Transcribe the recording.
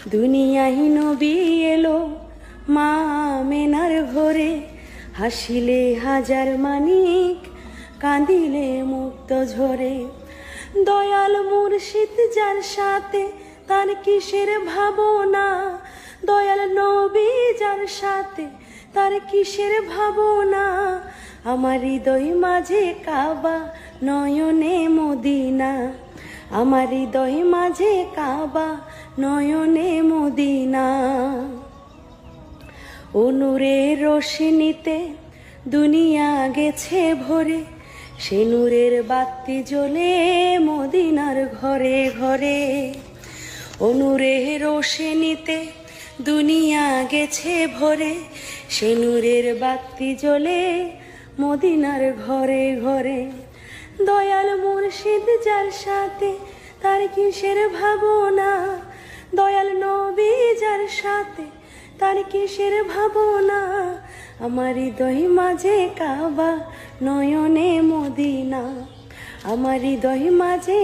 দুনিয়ায় নবী এলো মা আমেনার ঘরে, হাসিলে হাজার মানিক, কাঁদিলে মুক্ত ঝরে। দয়াল মুর্শিদ যার সাথে তার কিসের ভাবনা, দয়াল নবী যার সাথে তার কিসের ভাবনা। আমার হৃদয় মাঝে কাবা, নয়নে মদিনা। আমার হৃদয় মাঝে কাবা, নয়নে মদিনা। ও নূরের রোশনীতে দুনিয়া গেছে ভরে, সে নূরের বাতি জ্বলে মদিনার ঘরে ঘরে। ও নূরের রোশনীতে দুনিয়া গেছে ভরে, সে নূরের বাতি জ্বলে মদিনার ঘরে ঘরে। দয়াল মুর্শিদ যার সাথে তার কিসের ভাবনা, দয়াল নবী যার সাথে তার কিসের ভাবনা। আমার হৃদয় মাঝে কাবা, নয়নে মদিনা। আমার হৃদয় মাঝে